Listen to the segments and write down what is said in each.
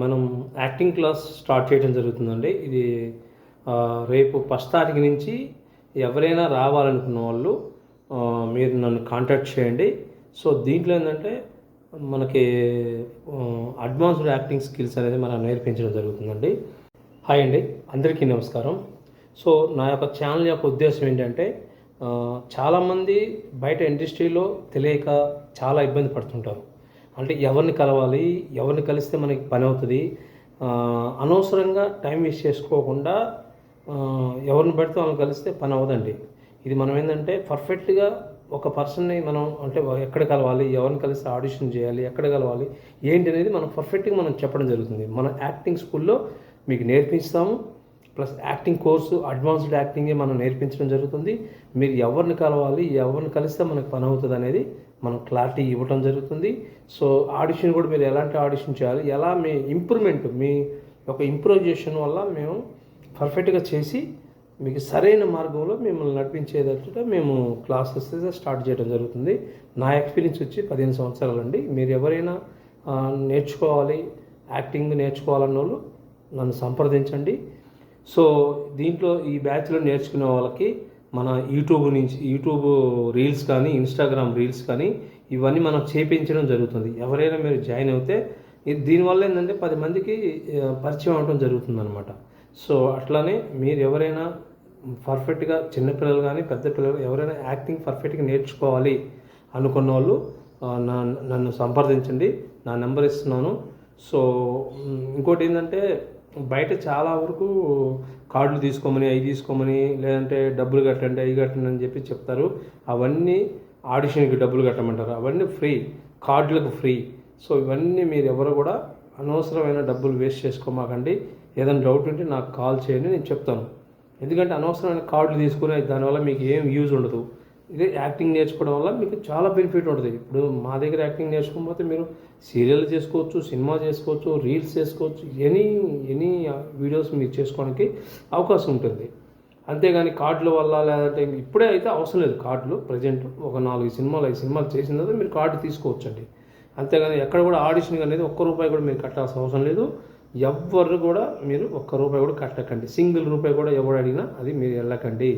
మనం acting class start చేయడం జరుగుతుందండి. ఇది రేపు 1 తారీఖు నుంచి ఎవరైనా రావాలనుకున్న వాళ్ళు మీరు నన్ను కాంటాక్ట్ చేయండి. సో దీంట్లో ఏంటంటే మనకి అడ్వాన్స్డ్ యాక్టింగ్ స్కిల్స్ అనేది మనం నేర్పించడం జరుగుతుందండి. హాయ్ అండి, అందరికీ నమస్కారం. సో నా యొక్క ఛానల్ యొక్క ఉద్దేశం ఏంటంటే చాలామంది బయట ఇండస్ట్రీలో తెలియక చాలా ఇబ్బంది పడుతుంటారు. అంటే ఎవరిని కలవాలి, ఎవరిని కలిస్తే మనకి పని అవుతుంది, అనవసరంగా టైం వేస్ట్ చేసుకోకుండా ఎవరిని పెడితే వాళ్ళని కలిస్తే పని అవ్వదండి. ఇది మనం ఏంటంటే పర్ఫెక్ట్గా ఒక పర్సన్ని మనం అంటే ఎక్కడ కలవాలి, ఎవరిని కలిస్తే ఆడిషన్ చేయాలి, ఎక్కడ కలవాలి ఏంటి అనేది మనం పర్ఫెక్ట్గా మనం చెప్పడం జరుగుతుంది. మన యాక్టింగ్ స్కూల్లో మీకు నేర్పిస్తాము. ప్లస్ యాక్టింగ్ కోర్సు అడ్వాన్స్డ్ యాక్టింగే మనం నేర్పించడం జరుగుతుంది. మీరు ఎవరిని కలవాలి, ఎవరిని కలిస్తే మనకు పని అవుతుంది అనేది మనం క్లారిటీ ఇవ్వడం జరుగుతుంది. సో ఆడిషన్ కూడా మీరు ఎలాంటి ఆడిషన్ చేయాలి, ఎలా మీ ఇంప్రూవ్మెంట్, మీ యొక్క ఇంప్రూవైజేషన్ వల్ల మేము పర్ఫెక్ట్గా చేసి మీకు సరైన మార్గంలో మిమ్మల్ని నడిపించేటట్టుగా మేము క్లాసెస్ స్టార్ట్ చేయడం జరుగుతుంది. నా ఎక్స్పీరియన్స్ వచ్చి 15 సంవత్సరాలండి. మీరు ఎవరైనా నేర్చుకోవాలి, యాక్టింగ్ నేర్చుకోవాలన్న వాళ్ళు నన్ను సంప్రదించండి. సో దీంట్లో ఈ బ్యాచ్లో నేర్చుకునే వాళ్ళకి మన యూట్యూబ్ రీల్స్ కానీ, ఇన్స్టాగ్రామ్ రీల్స్ కానీ ఇవన్నీ మనం చేయించడం జరుగుతుంది. ఎవరైనా మీరు జాయిన్ అవుతే దీనివల్ల ఏంటంటే 10 మందికి పరిచయం అవడం జరుగుతుంది అనమాట. సో అట్లానే మీరు ఎవరైనా పర్ఫెక్ట్గా చిన్నపిల్లలు కానీ పెద్ద పిల్లలు ఎవరైనా యాక్టింగ్ పర్ఫెక్ట్గా నేర్చుకోవాలి అనుకున్న వాళ్ళు నన్ను సంప్రదించండి. నా నెంబర్ ఇస్తున్నాను. సో ఇంకోటి ఏంటంటే బయట చాలా వరకు కార్డులు తీసుకోమని, అవి తీసుకోమని, లేదంటే డబ్బులు కట్టండి, అవి కట్టండి అని చెప్పి చెప్తారు. అవన్నీ ఆడిషన్కి డబ్బులు కట్టమంటారు. అవన్నీ ఫ్రీ, కార్డులకు ఫ్రీ. సో ఇవన్నీ మీరు ఎవరు కూడా అనవసరమైన డబ్బులు వేస్ట్ చేసుకోమాకండి. ఏదైనా డౌట్ ఉంటే నాకు కాల్ చేయండి, నేను చెప్తాను. ఎందుకంటే అనవసరమైన కార్డులు తీసుకుని దానివల్ల మీకు ఏం యూజ్ ఉండదు. ఇదే యాక్టింగ్ నేర్చుకోవడం వల్ల మీకు చాలా బెనిఫిట్ ఉంటుంది. ఇప్పుడు మా దగ్గర యాక్టింగ్ నేర్చుకోకపోతే మీరు సీరియల్ చేసుకోవచ్చు, సినిమా చేసుకోవచ్చు, రీల్స్ చేసుకోవచ్చు, ఎనీ వీడియోస్ మీరు చేసుకోవడానికి అవకాశం ఉంటుంది. అంతేగాని కార్డుల వల్ల లేదంటే ఇప్పుడే అయితే అవసరం లేదు. కార్డులు ప్రజెంట్ ఒక 5 సినిమాలు చేసిన తర్వాత మీరు కార్డు తీసుకోవచ్చండి. అంతేగాని ఎక్కడ కూడా ఆడిషన్ అనేది ₹1 కూడా మీరు కట్టాల్సిన అవసరం లేదు. ఎవ్వరు కూడా మీరు ₹1 కూడా కట్టకండి. సింగిల్ రూపాయి కూడా ఎవరు అడిగినా అది మీరు వెళ్ళకండి.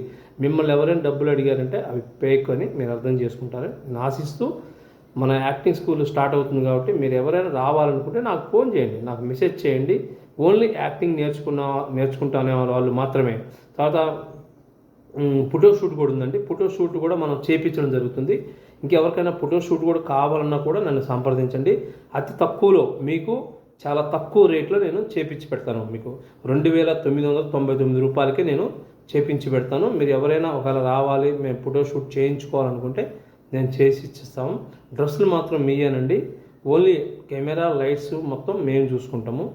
మిమ్మల్ని ఎవరైనా డబ్బులు అడిగారంటే అవి ఫేక్ అని మీరు అర్థం చేసుకుంటారని ఆశిస్తూ మన యాక్టింగ్ స్కూల్ స్టార్ట్ అవుతుంది కాబట్టి మీరు ఎవరైనా రావాలనుకుంటే నాకు ఫోన్ చేయండి, నాకు మెసేజ్ చేయండి. ఓన్లీ యాక్టింగ్ నేర్చుకుంటానే వాళ్ళు మాత్రమే. తర్వాత ఫోటోషూట్ కూడా ఉందండి. ఫోటోషూట్ కూడా మనం చేయించడం జరుగుతుంది. ఇంకెవరికైనా ఫోటోషూట్ కూడా కావాలన్నా కూడా నన్ను సంప్రదించండి. అతి తక్కువలో మీకు చాలా తక్కువ రేట్లో నేను చేపించి పెడతాను. మీకు ₹2,999 నేను చేపించి పెడతాను. మీరు ఎవరైనా ఒకవేళ రావాలి, మేము ఫోటోషూట్ చేయించుకోవాలనుకుంటే నేను చేసి ఇచ్చిస్తాము. డ్రెస్సులు మాత్రం మీయేనండి. ఓన్లీ కెమెరా, లైట్స్ మొత్తం మేము చూసుకుంటాము.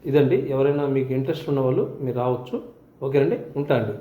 ఇదండి. ఎవరైనా మీకు ఇంట్రెస్ట్ ఉన్న వాళ్ళు మీరు రావచ్చు. ఓకేనండి, ఉంటా అండి.